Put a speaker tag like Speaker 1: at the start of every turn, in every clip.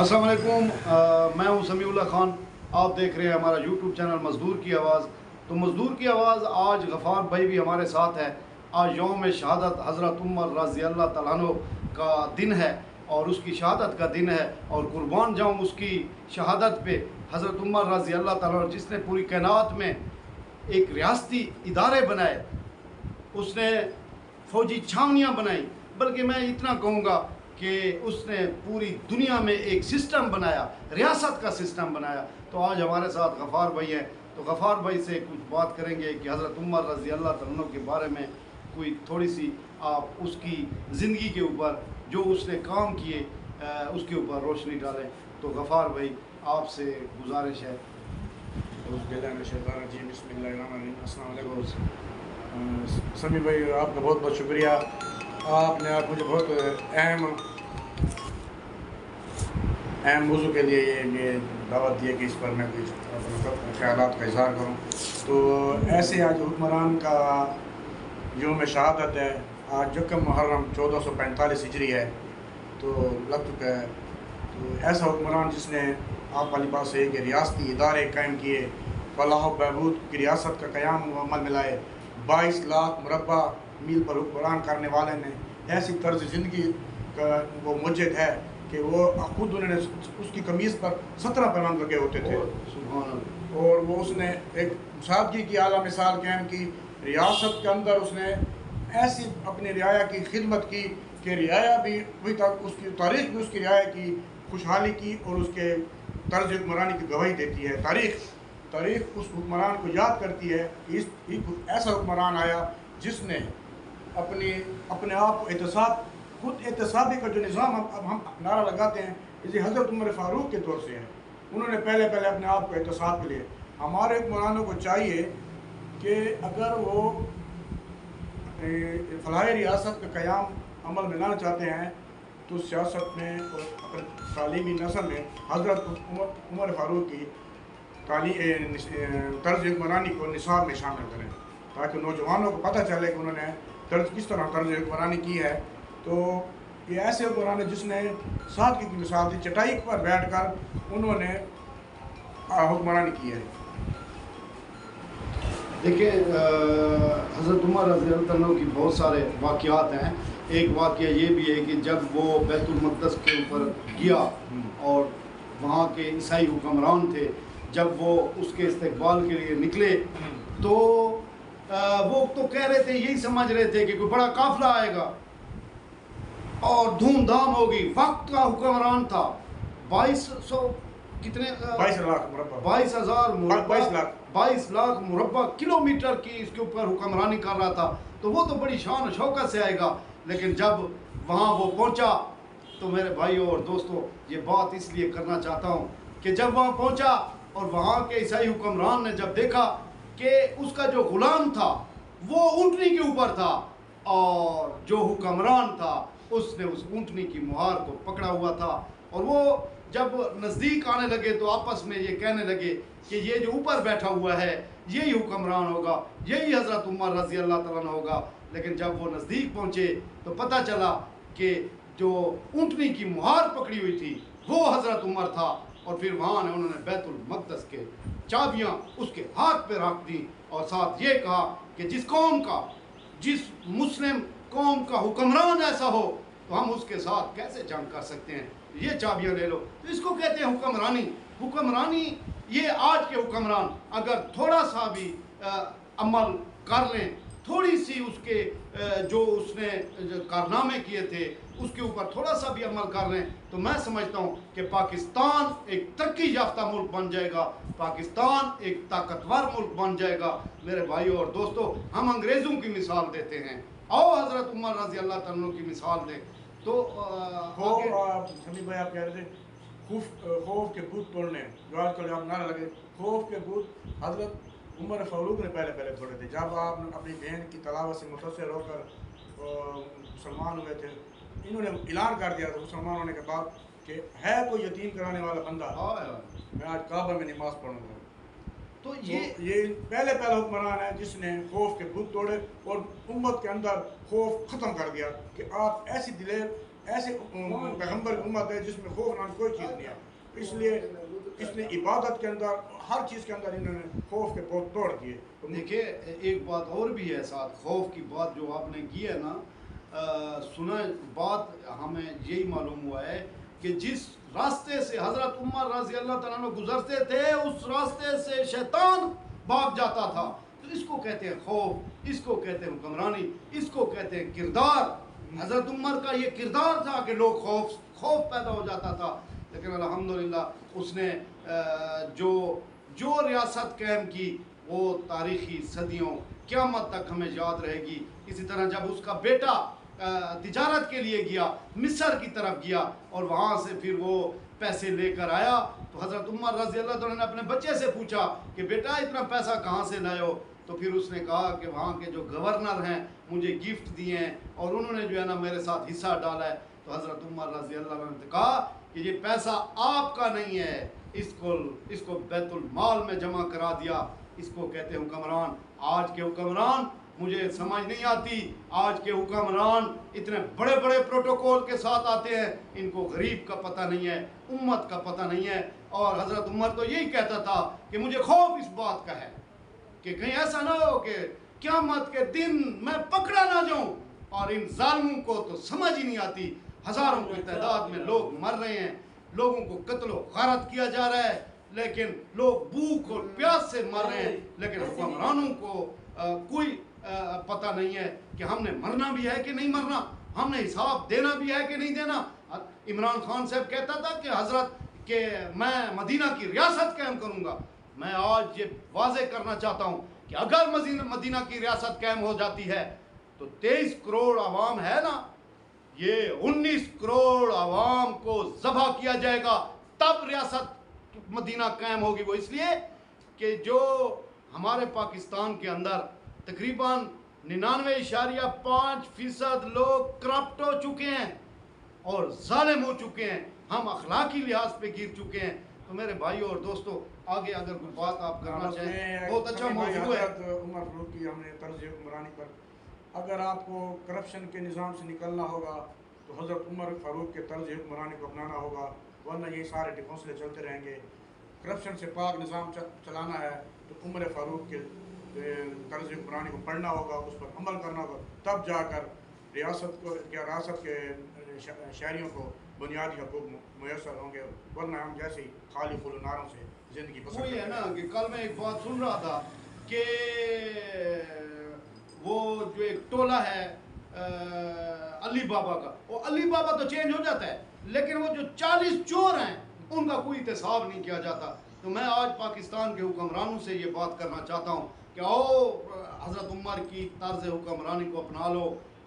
Speaker 1: अस्सलाम वालेकुम, मैं हूं समीउल्लाह खान। आप देख रहे हैं हमारा यूट्यूब चैनल मज़दूर की आवाज़। तो मज़दूर की आवाज़ आज गफ़ार भाई भी हमारे साथ है। आज यौम शहादत हज़रत उमर रज़ी अल्लाह तआला अन्हु का दिन है और उसकी शहादत का दिन है, और कुर्बान जाऊँ उसकी शहादत पे। हज़रत उमर रज़ी अल्लाह तआला अन्हु जिसने पूरी कायनात में एक रियासती इदारे बनाए, उसने फ़ौजी छावनियाँ बनाई, बल्कि मैं इतना कहूँगा कि उसने पूरी दुनिया में एक सिस्टम बनाया, रियासत का सिस्टम बनाया। तो आज हमारे साथ गफ़ार भाई हैं, तो गफ़ार भाई से कुछ बात करेंगे कि हज़रत उमर रज़ी अल्लाह तआला अन्हु के बारे में कोई थोड़ी सी आप उसकी ज़िंदगी के ऊपर जो उसने काम किए उसके ऊपर रोशनी डालें। तो गफ़ार भाई आपसे गुजारिश है।
Speaker 2: समी भाई, आपका बहुत बहुत शुक्रिया। आपने आप मुझे बहुत अहम मौजू के लिए ये दावत दी है कि इस पर मैं कुछ अपने ख्यालात का इज़हार करूँ। तो ऐसे आज हुक्मरान का यौम शहादत है। आज यकम मुहर्रम 1445 हिजरी है, तो लग चुका है। तो ऐसा हुक्मरान जिसने आप वाली बात से कि रियासती इदारे कायम किए, फलाह व बहबूद की रियासत का क़याम अमल में लाए, 22 लाख मुरब्बा मील पर हुक्मरान करने वाले ने ऐसी तर्ज ज़िंदगी का वो मुजद है कि वो खुद उन्होंने उसकी कमीज़ पर 17 पैमाम लगे होते थे, और वो उसने एक सादगी की आला मिसाल कायम की। रियासत के अंदर उसने ऐसी अपनी रियाया की खिदमत की कि रियाया भी अभी तक उसकी तारीख़ भी उसकी रियाया की खुशहाली की और उसके तर्ज हुक्मरानी की गवाही देती है। तारीख़ उस हुक्मरान को याद करती है कि एक ऐसा हुक्मरान आया जिसने अपने आप को एहतसाब, खुद एहतसाबी का जो निज़ाम अब हम नारा लगाते हैं, इसे हज़रत उमर फ़ारूक के तौर से है। उन्होंने पहले अपने आप को एहतसाब के लिए, हमारे हुक्मरानों को चाहिए कि अगर वो फलाह रियासत का क़याम अमल में लाना चाहते हैं तो सियासत में और अपने तालीमी नस्ल में हज़रत उमर फ़ारूक की तर्ज हुक्मरानी को निसाब में शामिल करें, ताकि नौजवानों को पता चले कि उन्होंने किस तरह तर्ज हुक्मरानी की है। तो ये ऐसे हुक्मरान है जिसने सादगी की मिसाल दी, चटाई पर बैठ कर उन्होंने हुक्मरानी की है।
Speaker 1: देखिए, हज़रत उमर रज़ी अल्लाह तआला अन्हु की बहुत सारे वाक़यात हैं। एक वाक़या ये भी है कि जब वो बैतुल मक़दस के ऊपर गया और वहाँ के ईसाई हुक्मरान थे, जब वो उसके इस्तकबाल के लिए निकले तो वो तो कह रहे थे, यही समझ रहे थे कि कोई बड़ा काफ़िला आएगा और धूमधाम होगी। वक्त का हुक्मरान था 2200 कितने 22 लाख मुरब्बा किलोमीटर की इसके ऊपर हुक्मरानी कर रहा था, तो वो तो बड़ी शान और शौकत से आएगा। लेकिन जब वहाँ वो पहुँचा तो मेरे भाइयों और दोस्तों, ये बात इसलिए करना चाहता हूँ कि जब वहाँ पहुँचा और वहाँ के ईसाई हुक्मरान ने जब देखा कि उसका जो ग़ुलाम था वो ऊँटनी के ऊपर था और जो हुक्मरान था उसने उस ऊँटनी की मुहार को पकड़ा हुआ था, और वो जब नज़दीक आने लगे तो आपस में ये कहने लगे कि ये जो ऊपर बैठा हुआ है यही हुक्मरान होगा, यही हज़रत उमर रज़ी अल्लाह तआला अन्हु होगा। लेकिन जब वो नज़दीक पहुँचे तो पता चला कि जो ऊँटनी की मुहार पकड़ी हुई थी वो हज़रत उमर था, और फिर वहाँ ने उन्होंने बैतुल मक़दस के चाबियाँ उसके हाथ पे रख दी और साथ ये कहा कि जिस मुस्लिम कौम का हुक्मरान ऐसा हो तो हम उसके साथ कैसे जंग कर सकते हैं, ये चाबियाँ ले लो। तो इसको कहते हैं हुक्मरानी। ये आज के हुक्मरान अगर थोड़ा सा भी अमल कर लें, थोड़ी सी उसके जो उसने कारनामे किए थे उसके ऊपर थोड़ा सा भी अमल कर लें, तो मैं समझता हूँ कि पाकिस्तान एक तरक्की याफ्ता मुल्क बन जाएगा, पाकिस्तान एक ताकतवर मुल्क बन जाएगा। मेरे भाइयों और दोस्तों, हम अंग्रेज़ों की मिसाल देते हैं, आओ हज़रत उमर रज़ी अल्लाह तआला अन्हु की मिसाल दें। तो
Speaker 2: समी भाई, आप कह रहे थे खौफ के भूत तोड़ने, जो आजकल आप नारा लगे, खौफ के भूत हज़रत उमर फ़ारूक ने पहले तोड़े थे। जब आप अपनी बहन की तलावत से मुतासिर होकर मुसलमान हुए थे, इन्होंने ऐलान कर दिया था मुसलमान होने के बाद कि है कोई यतीम कराने वाला बंदा, मैं आज काबा में नमाज़ पढ़ूंगा। तो ये पहले हुक्मरान है जिसने खौफ के भूत तोड़े और उम्मत के अंदर खौफ ख़त्म कर दिया कि आप ऐसी दिलेर ایسے پیغمبر امت ہے جس میں خوف نام کوئی چیز نہیں ہے، اس لیے اس نے عبادت کے اندر ہر چیز کے اندر انہوں نے خوف کے بہت توڑ دیے.
Speaker 1: دیکھیے ایک بات اور بھی ہے ساتھ، خوف کی بات جو آپ نے کی ہے نا، سنا بات ہمیں یہی معلوم ہوا ہے کہ جس راستے سے حضرت عمر رضی اللہ تعالیٰ عنہ گزرتے تھے اس راستے سے شیطان بھاگ جاتا تھا. تو اس کو کہتے ہیں خوف، اس کو کہتے ہیں حکمرانی، اس کو کہتے ہیں کردار. حضرت عمر کا یہ کردار تھا کہ لوگ خوف پیدا ہو جاتا تھا. لیکن الحمدللہ اس نے جو ریاست قائم کی وہ تاریخی صدیوں قیامت تک ہمیں یاد رہے گی. اسی طرح جب اس کا بیٹا تجارت کے لیے گیا، مصر کی طرف گیا اور وہاں سے پھر وہ پیسے لے کر آیا تو حضرت عمر رضی اللہ عنہ نے اپنے بچے سے پوچھا کہ بیٹا اتنا پیسہ کہاں سے لائے ہو؟ تو پھر اس نے کہا کہ وہاں کے جو گورنر ہیں مجھے گفٹ دیے ہیں اور انہوں نے جو ہے نا میرے ساتھ حصہ ڈالا ہے. تو حضرت عمر رضی اللہ عنہ نے کہا کہ یہ پیسہ آپ کا نہیں ہے، اس کو بیت المال میں جمع کرا دیا. اس کو کہتے ہیں حکمران. آج کے حکمران مجھے سمجھ نہیں آتی، آج کے حکمران اتنے بڑے بڑے پروٹوکول کے ساتھ آتے ہیں، ان کو غریب کا پتہ نہیں ہے، امت کا پتہ نہیں ہے. اور حضرت عمر تو یہی کہتا تھا کہ مجھے خوف اس بات کا ہے کہ کہیں ایسا نہ ہو کہ قیامت کے دن میں پکڑا نہ جاؤں. اور ان ظالموں کو تو سمجھ ہی نہیں آتی، ہزاروں کی تعداد میں لوگ مر رہے ہیں، لوگوں کو قتل و غارت کیا جا رہا ہے، لیکن لوگ بھوک اور پیاس سے مر رہے ہیں. لیکن حکمرانوں کو کوئی پتہ نہیں ہے کہ ہم نے مرنا بھی ہے کہ نہیں مرنا، ہم نے حساب دینا بھی ہے کہ نہیں دینا. عمران خان صاحب کہتا تھا کہ حضرت کہ میں مدینہ کی ریاست قائم کروں گا. میں آج یہ واضح کرنا چاہتا ہوں کہ اگر مدینہ کی ریاست قائم ہو جاتی ہے تو 23 کروڑ عوام ہے نا، یہ 19 کروڑ عوام کو ذبح کیا جائے گا تب ریاست مدینہ قائم ہوگی. وہ اس لیے کہ جو ہمارے پاکستان کے اندر تقریباً 99.5% لوگ کرپٹ ہو چکے ہیں اور ظالم ہو چکے ہیں، ہم اخلاقی لحاظ پہ گر چکے ہیں. تو میرے بھائیوں اور دوستوں آگے اگر کوئی بات آپ کرنا چاہیں، بہت اچھا موضوع ہے.
Speaker 2: عمر فاروق کی ہم نے طرز حکمرانی پر، اگر آپ کو کرپشن کے نظام سے نکلنا ہوگا تو حضرت عمر فاروق کے طرز حکمرانی کو اپنانا ہوگا، ورنہ یہ سارے ڈھکوسلے چلتے رہیں گے. کرپشن سے پاک نظام چلانا ہے تو عمر فاروق کے طرز حکمرانی کو پڑھنا ہوگا، اس پر عمل کرنا ہوگا، تب جا کر ریاست کے شہریوں کو بنیادی حقوق میسر ہوں گے، ورنہ ہم جیسے خالی خلو ناروں سے زندگی بسر
Speaker 1: وہی ہے نا کہ کل میں ایک بات سن رہا تھا کہ وہ جو ایک ٹولہ ہے علی بابا کا، وہ علی بابا تو چینج ہو جاتا ہے لیکن وہ جو 40 چور ہیں ان کا کوئی احتساب نہیں کیا جاتا. تو میں آج پاکستان کے حکمرانوں سے یہ بات کرنا چاہتا ہوں کہ آؤ حضرت عمر کی طرز حکمرانی کو اپنا لو،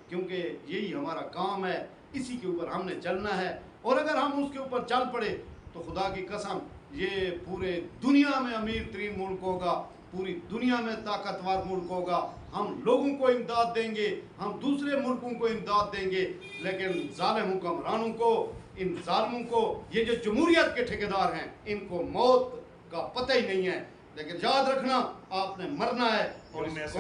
Speaker 1: کیونکہ یہی ہمارا کام ہے، اسی کے اوپر ہم نے چلنا ہے. اور اگر ہم اس کے اوپر چل پڑے تو خدا کی قسم یہ پورے دنیا میں امیر ترین ملک ہوگا، پوری دنیا میں طاقتور ملک ہوگا. ہم لوگوں کو امداد دیں گے، ہم دوسرے ملکوں کو امداد دیں گے، لیکن ظالم حکمرانوں کو، ان ظالموں کو، یہ جو جمہوریت کے ٹھیکیدار ہیں ان کو موت کا پتہ ہی نہیں ہے. لیکن یاد رکھنا آپ نے مرنا ہے اور اس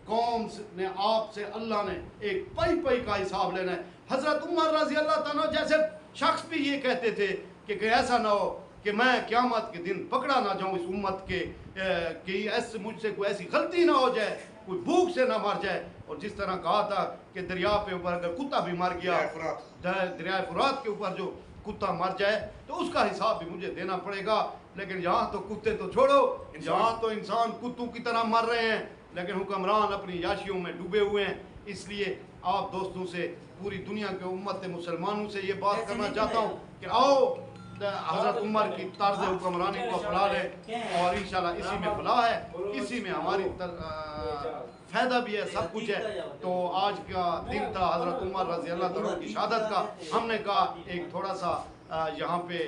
Speaker 1: قوم نے آپ سے اللہ نے ایک پئی پئی کا حساب لینا ہے. حضرت عمر رضی اللہ تعالیٰ جیسے شخص بھی یہ کہتے تھے کہ ایسا نہ ہو کہ میں قیامت کے دن پکڑا نہ جاؤں اس امت کے، کہ ایسے مجھ سے کوئی ایسی غلطی نہ ہو جائے، کوئی بھوک سے نہ مر جائے. اور جس طرح کہا تھا کہ دریا پہ اوپر اگر کتا بھی مر گیا، دریائے فرات کے اوپر جو کتا مر جائے تو اس کا حساب بھی مجھے دینا پڑے گا. لیکن یہاں تو کتے تو چھوڑو، یہاں تو انسان کتوں کی طرح مر رہے ہیں، لیکن حکمران اپنی یاشیوں میں ڈوبے ہوئے ہیں. اس لیے آپ دوستوں سے، پوری دنیا کے امت مسلمانوں سے یہ بات کرنا چاہتا ہوں کہ آؤ حضرت عمر کی طرز حکمرانی کو اپنا لیں اور انشاءاللہ اسی میں فلاح ہے، اسی میں ہماری فائدہ بھی ہے، سب کچھ ہے. تو آج کا دن تھا حضرت عمر رضی اللہ تعالیٰ کی شہادت کا. ہم نے کہا ایک تھوڑا سا یہاں پہ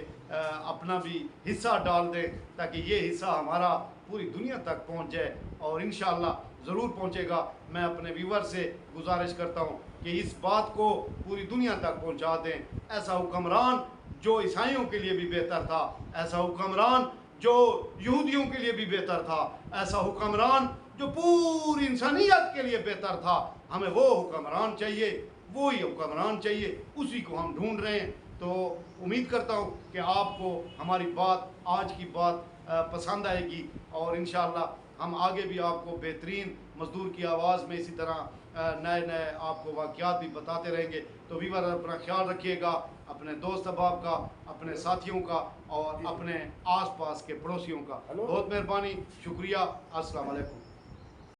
Speaker 1: اپنا بھی حصہ ڈال دیں تاکہ یہ حصہ ہمارا پوری دنیا تک پہنچ جائے، اور انشاءاللہ ضرور پہنچے گا. میں اپنے ویور سے گزارش کرتا ہوں کہ اس بات کو پوری دنیا تک پہنچا دیں. ایسا حکمران جو عیسائیوں کے لیے بھی بہتر تھا، ایسا حکمران جو یہودیوں کے لیے بھی بہتر تھا، ایسا حکمران جو پوری انسانیت کے لیے بہتر تھا. ہمیں وہ حکمران چاہیے، वही हुक्मरान चाहिए, उसी को हम ढूंढ रहे हैं। तो उम्मीद करता हूँ कि आपको हमारी बात, आज की बात पसंद आएगी, और इंशाअल्लाह हम आगे भी आपको बेहतरीन मज़दूर की आवाज़ में इसी तरह नए नए आपको वाक़यात भी बताते रहेंगे। तो व्यूअर, अपना ख्याल रखिएगा, अपने दोस्त अहबाब का, अपने साथियों का, और अपने आस पास के पड़ोसियों का। बहुत मेहरबानी, शुक्रिया, अस्सलाम वालेकुम।